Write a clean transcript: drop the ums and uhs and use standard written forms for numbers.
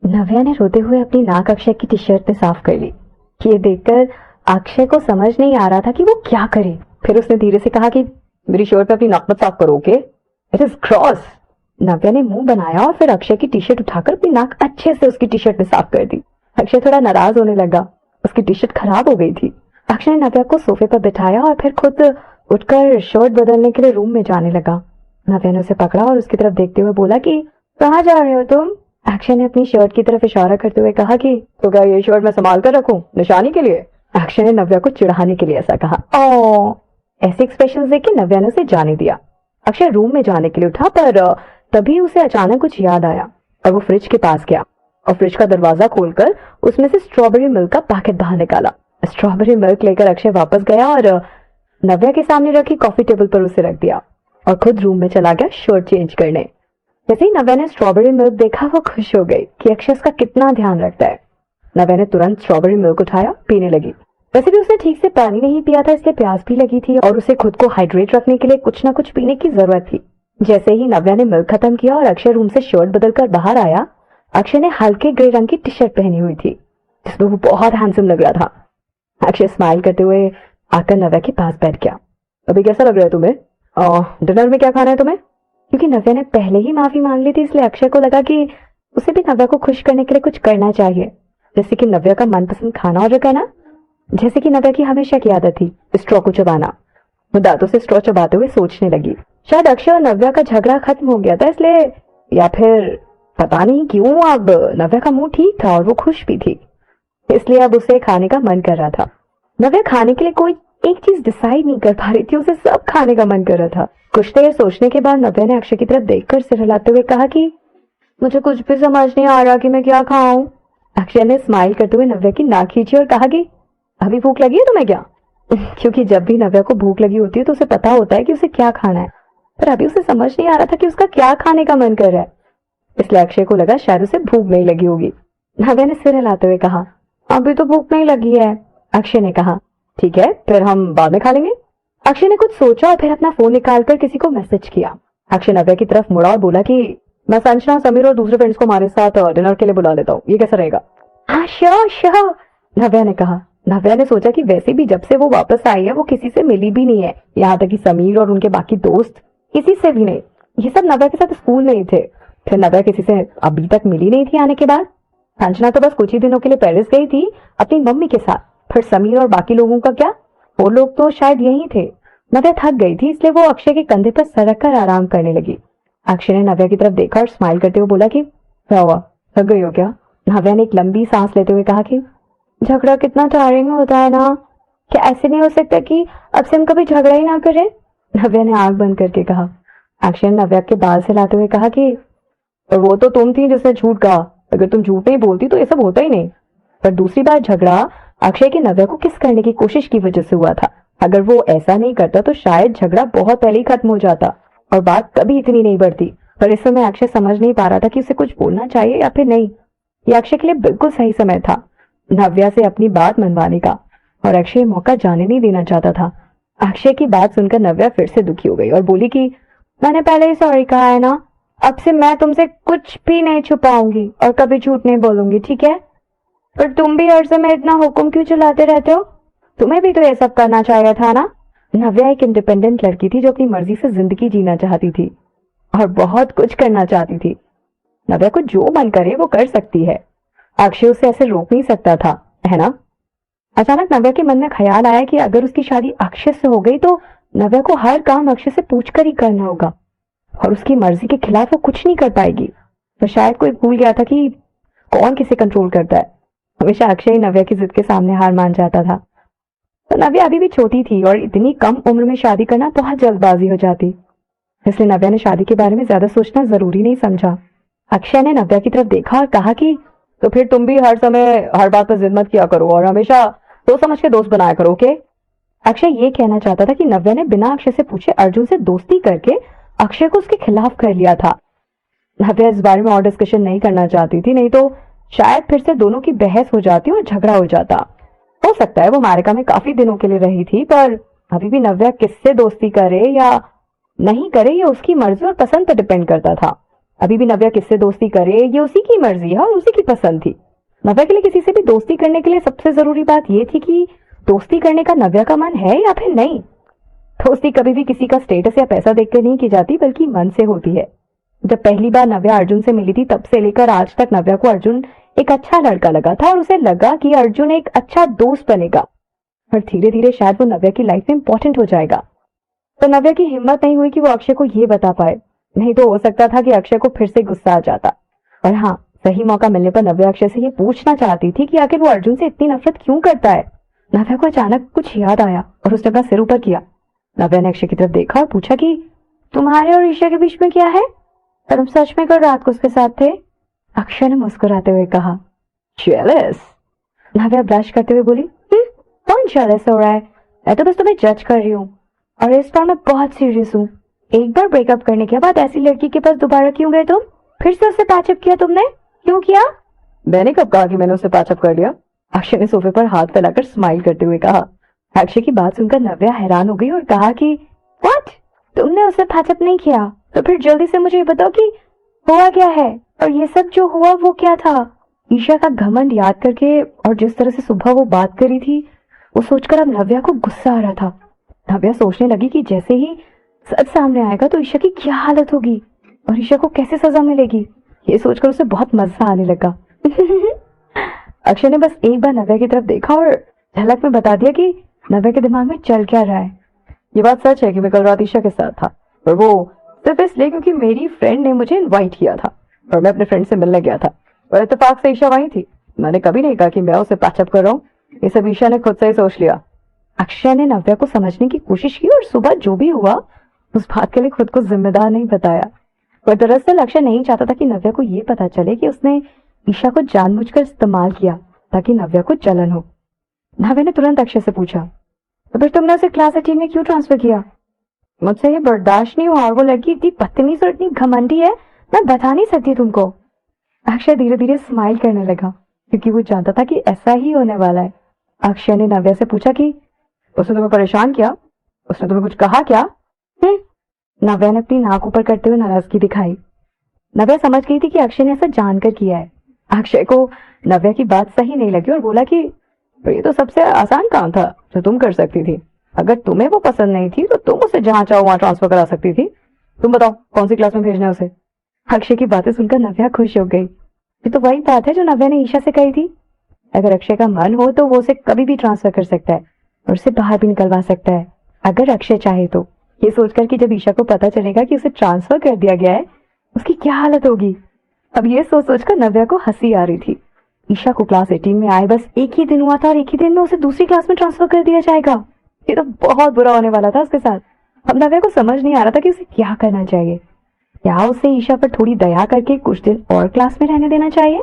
नव्या ने रोते हुए अपनी नाक अक्षय की टी शर्ट में साफ कर ली। ये देखकर अक्षय को समझ नहीं आ रहा था कि वो क्या करे। फिर उसने धीरे से कहा कि मेरी शर्ट पे अपनी नाक मत साफ करो, okay? It is cross. Navya ने मुंह बनाया और फिर अक्षय की टी शर्ट उठाकर अपनी नाक अच्छे से उसकी टी शर्ट में साफ कर दी। अक्षय थोड़ा नाराज होने लगा, उसकी टी शर्ट खराब हो गई थी। अक्षय ने नव्या को सोफे पर बिठाया और फिर खुद उठकर शर्ट बदलने के लिए रूम में जाने लगा। नव्या ने उसे पकड़ा और उसकी तरफ देखते हुए बोला कि कहाँ जा रहे हो तुम? अक्षय ने अपनी शर्ट की तरफ इशारा करते हुए कहा कि तो क्या ये शर्ट मैं संभाल कर रखूं निशानी के लिए? अक्षय ने नव्या को चिढ़ाने के लिए ऐसा कहा। ओ, ऐसे एक्सप्रेशन देख के नव्या ने उसे जाने दिया। अक्षय रूम में जाने के लिए उठा, पर तभी उसे अचानक कुछ याद आया और वो फ्रिज के पास गया और फ्रिज का दरवाजा खोलकर उसमें से स्ट्रॉबेरी मिल्क का पैकेट बाहर निकाला। स्ट्रॉबेरी मिल्क लेकर अक्षय वापस गया और नव्या के सामने रखी कॉफी टेबल पर उसे रख दिया और खुद रूम में चला गया शर्ट चेंज करने। जैसे ही नव्या ने स्ट्रॉबेरी मिल्क देखा, वो खुश हो गई कि अक्षय उसका कितना ध्यान रखता है। नव्या ने तुरंत स्ट्रॉबेरी मिल्क उठाया, पीने लगी। वैसे भी उसने ठीक से पानी नहीं पिया था, इसलिए प्यास भी लगी थी और उसे खुद को हाइड्रेट रखने के लिए कुछ ना कुछ पीने की जरूरत थी। जैसे ही नव्या ने मिल्क खत्म किया और अक्षय रूम से शर्ट बदलकर बाहर आया, अक्षय ने हल्के ग्रे रंग की टी शर्ट पहनी हुई थी जिसमें वो बहुत हैंडसम लग रहा था। अक्षय स्माइल करते हुए आकर नव्या के पास बैठ गया। अभी कैसा लग रहा है तुम्हें? डिनर में क्या खाना है तुम्हें? क्योंकि नव्या ने पहले ही माफी मांग ली थी, इसलिए अक्षय को लगा कि उसे भी नव्या को खुश करने के लिए कुछ करना चाहिए, जैसे कि नव्या का मनपसंद खाना ऑर्डर करना, जैसे कि नव्या की हमेशा की आदत थी स्ट्रॉ को चबाना। वो दांतों से स्ट्रॉ चबाते हुए सोचने लगी, शायद अक्षय और नव्या का झगड़ा खत्म हो गया था इसलिए, या फिर पता नहीं क्यों अब नव्या का मूड ठीक था और वो खुश भी थी, इसलिए अब उसे खाने का मन कर रहा था। नव्या खाने के लिए कोई एक चीज डिसाइड नहीं कर पा रही थी, उसे सब खाने का मन कर रहा था। कुछ देर सोचने के बाद नव्या ने अक्षय की तरफ देखकर सिर हिलाते हुए कहा कि मुझे कुछ भी समझ नहीं आ रहा कि मैं क्या खाऊं। अक्षय ने स्माइल करते हुए नव्या की नाक खींची और कहा कि अभी भूख लगी है तुम्हें क्या? क्योंकि जब भी नव्या को भूख लगी होती है तो उसे पता होता है कि उसे क्या खाना है, पर अभी उसे समझ नहीं आ रहा था कि उसका क्या खाने का मन कर रहा है, इसलिए अक्षय को लगा शायद उसे भूख नहीं लगी होगी। नव्या ने सिर हिलाते हुए कहा अभी तो भूख नहीं लगी है। अक्षय ने कहा ठीक है, फिर हम बाद में खा लेंगे। अक्षय ने कुछ सोचा और फिर अपना फोन निकालकर किसी को मैसेज किया। अक्षय नव्या की तरफ मुड़ा और बोला कि मैं संजना, समीर और दूसरे फ्रेंड्स को हमारे साथ डिनर के लिए बुला लेता हूँ, ये कैसा रहेगा? हाँ श्योर श्योर, नव्या ने कहा। नव्या ने सोचा कि वैसे भी जब से वो वापस आई है वो किसी से मिली भी नहीं है, यहाँ तक कि समीर और उनके बाकी दोस्त किसी से भी नहीं। ये सब नव्या के साथ स्कूल में ही थे। फिर नव्या किसी से अभी तक मिली नहीं थी आने के बाद। संजना तो बस कुछ ही दिनों के लिए पेरिस गई थी अपनी मम्मी के साथ। फिर समीर और बाकी लोगों का क्या, वो लोग तो शायद यही थे। नव्या थक गई थी, इसलिए वो अक्षय के कंधे पर सरक कर आराम करने लगी। अक्षय ने नव्या की तरफ देखा और स्माइल करते हुए बोला कि क्या हुआ, थक गई हो क्या? नव्या ने एक लंबी सांस लेते हुए कहा कि झगड़ा कितना टायरिंग होता है ना, क्या ऐसे नहीं हो सकता कि अब से हम कभी झगड़ा ही ना करें? नव्या ने आंख बंद करके कहा। अक्षय ने नव्या के बाल हिलाते हुए कहा कि वो तो तुम थी जिसने झूठ कहा, अगर तुम झूठ नहीं बोलती तो ये सब होता ही नहीं। पर दूसरी बार झगड़ा अक्षय की नव्या को किस करने की कोशिश की वजह से हुआ था। अगर वो ऐसा नहीं करता तो शायद झगड़ा बहुत पहले ही खत्म हो जाता और बात कभी इतनी नहीं बढ़ती। पर इस समय अक्षय समझ नहीं पा रहा था कि उसे कुछ बोलना चाहिए या फिर नहीं। ये अक्षय के लिए बिल्कुल सही समय था नव्या से अपनी बात मनवाने का, और अक्षय मौका जाने नहीं देना चाहता था। अक्षय की बात सुनकर नव्या फिर से दुखी हो गई और बोली कि मैंने पहले ही सॉरी कहा है ना, अब से मैं तुमसे कुछ भी नहीं छुपाऊंगी और कभी झूठ नहीं बोलूंगी, ठीक है? पर तुम भी हर समय इतना हुक्म क्यों चलाते रहते हो? तुम्हें भी तो ये सब करना चाहिए था ना। नव्या एक इंडिपेंडेंट लड़की थी जो अपनी मर्जी से जिंदगी जीना चाहती थी और बहुत कुछ करना चाहती थी। नव्या को जो मन करे वो कर सकती है, अक्षय उसे ऐसे रोक नहीं सकता था, है ना? अचानक नव्या के मन में ख्याल आया कि अगर उसकी शादी अक्षय से हो गई तो नव्या को हर काम अक्षय से पूछकर ही करना होगा और उसकी मर्जी के खिलाफ वो कुछ नहीं कर पाएगी। तो शायद कोई भूल गया था कि कौन किसे कंट्रोल करता है। हमेशा अक्षय ही नव्या की जिद के सामने हार मान जाता था। तो नव्या अभी भी छोटी थी और इतनी कम उम्र में शादी करना बहुत जल्दबाजी हो जाती, इसलिए नव्या ने शादी के बारे में ज्यादा सोचना जरूरी नहीं समझा। अक्षय ने नव्या की तरफ देखा और कहा कि तो फिर तुम भी हर समय हर बात पर जिद मत किया करो और हमेशा सोच समझ के दोस्त बनाया करो, ओके? अक्षय ये कहना चाहता था कि नव्या ने बिना अक्षय से पूछे अर्जुन से दोस्ती करके अक्षय को उसके खिलाफ कर लिया था। नव्या इस बारे में और डिस्कशन नहीं करना चाहती थी, नहीं तो शायद फिर से दोनों की बहस हो जाती और झगड़ा हो जाता। हो सकता है वो अमेरिका में काफी दिनों के लिए रही थी, पर अभी भी नव्या किससे दोस्ती करे या नहीं करे ये उसकी मर्जी और पसंद पर डिपेंड करता था। अभी भी नव्या किससे दोस्ती करे ये उसी की मर्जी है और उसी की पसंद थी। नव्या के लिए किसी से भी दोस्ती करने के लिए सबसे जरूरी बात ये थी कि दोस्ती करने का नव्या का मन है या फिर नहीं। दोस्ती कभी भी किसी का स्टेटस या पैसा देखकर नहीं की जाती बल्कि मन से होती है। जब पहली बार नव्या अर्जुन से मिली थी तब से लेकर आज तक नव्या को अर्जुन एक अच्छा लड़का लगा था और उसे लगा कि अर्जुन एक अच्छा दोस्त बनेगा और धीरे धीरे शायद वो नव्या की लाइफ में इंपॉर्टेंट हो जाएगा। तो नव्या की हिम्मत नहीं हुई कि वो अक्षय को ये बता पाए, नहीं तो हो सकता था कि अक्षय को फिर से गुस्सा आ जाता। और हाँ, सही मौका मिलने पर नव्या अक्षय से ये पूछना चाहती थी कि आखिर वो अर्जुन से इतनी नफरत क्यों करता है। नव्या को अचानक कुछ याद आया और उसने अपना सिर ऊपर किया। नव्या ने अक्षय की तरफ देखा और पूछा कि तुम्हारे और ईशा के बीच में क्या है? तुम सच में कल रात को उसके साथ थे? अक्षय ने मुस्कुराते हुए कहा। जेलस? नव्या ब्रश करते हुए बोली, कौन जेलस हो रहा है? मैं तो बस तुम्हें जज कर रही हूँ और इस बार मैं बहुत सीरियस हूँ। एक बार ब्रेकअप करने के बाद ऐसी लड़की के पास दोबारा क्यों गए तुम? फिर से उससे पैचअप किया तुमने? क्यों किया? मैंने कब कहा कि मैंने उससे पैचअप कर लिया? अक्षय ने सोफे पर हाथ फैलाकर स्माइल करते हुए कहा। अक्षय की बात सुनकर नव्या हैरान हो गई और कहा कि व्हाट? तुमने उससे पैचअप नहीं किया? तो फिर जल्दी से मुझे बताओ कि हुआ क्या है और ये सब जो हुआ वो क्या था? ईशा का घमंड याद करके और जिस तरह से सुबह वो बात करी थी वो सोचकर अब नव्या को गुस्सा आ रहा था। नव्या सोचने लगी कि जैसे ही सच सामने आएगा तो ईशा की क्या हालत होगी और ईशा को कैसे सजा मिलेगी। ये सोचकर उसे बहुत मजा आने लगा। अक्षय ने बस एक बार नव्या की तरफ देखा और झलक में बता दिया कि नव्या के दिमाग में चल क्या रहा है। ये बात सच है कि मैं कल रात ईशा के साथ था और वो सिर्फ इसलिए क्योंकि मेरी फ्रेंड ने मुझे इनवाइट किया था और मैं अपने फ्रेंड से मिलने गया था और इत्तेफाक से ईशा वहीं थी। मैंने कभी नहीं कहा कि मैं उसे पैचअप कर रहा हूँ, ये सब ईशा ने खुद से ही सोच लिया। अक्षय ने नव्या को समझने की कोशिश की और सुबह जो भी हुआ उस बात के लिए खुद को जिम्मेदार नहीं बताया। पर दरअसल अक्षय नहीं चाहता था कि नव्या को ये पता चले कि उसने ईशा को जानबूझकर इस्तेमाल किया ताकि नव्या को जलन हो। नव्या ने तुरंत अक्षय से पूछा, तो फिर तुमने उसे क्लास 18 में क्यों ट्रांसफर किया? मुझसे ये बर्दाश्त नहीं हुआ और वो लड़की इतनी बदतमीज और इतनी घमंडी है, मैं बता नहीं सकती तुमको। अक्षय धीरे धीरे स्माइल करने लगा क्योंकि वो जानता था कि ऐसा ही होने वाला है। अक्षय ने नव्या से पूछा कि उसने तुम्हें परेशान किया? उसने तुम्हें कुछ कहा क्या? नव्या ने अपनी नाक ऊपर करते हुए नाराजगी दिखाई। नव्या समझ गई थी कि अक्षय ने ऐसा जानकर किया है। अक्षय को नव्या की बात सही नहीं लगी और बोला कि ये तो सबसे आसान काम था जो तुम कर सकती थी। अगर तुम्हें वो पसंद नहीं थी तो तुम उसे जहां चाहो वहां ट्रांसफर करा सकती थी। तुम बताओ कौन सी क्लास में भेजना है उसे? अक्षय की बातें सुनकर नव्या खुश हो गई। ये तो वही बात है जो नव्या ने ईशा से कही थी। अगर अक्षय का मन हो तो वो उसे कभी भी ट्रांसफर कर सकता है और उसे बाहर भी निकलवा सकता है अगर अक्षय चाहे तो। ये सोचकर कि जब ईशा को पता चलेगा कि उसे ट्रांसफर कर दिया गया है उसकी क्या हालत होगी। अब ये सोच सोचकर नव्या को हंसी आ रही थी। ईशा को क्लास 18 में आए बस एक ही दिन हुआ था और एक ही दिन में उसे दूसरी क्लास में ट्रांसफर कर दिया जाएगा। ये तो बहुत बुरा होने वाला था उसके साथ। अब नव्या को समझ नहीं आ रहा था कि उसे क्या करना चाहिए। क्या उसे ईशा पर थोड़ी दया करके कुछ दिन और क्लास में रहने देना चाहिए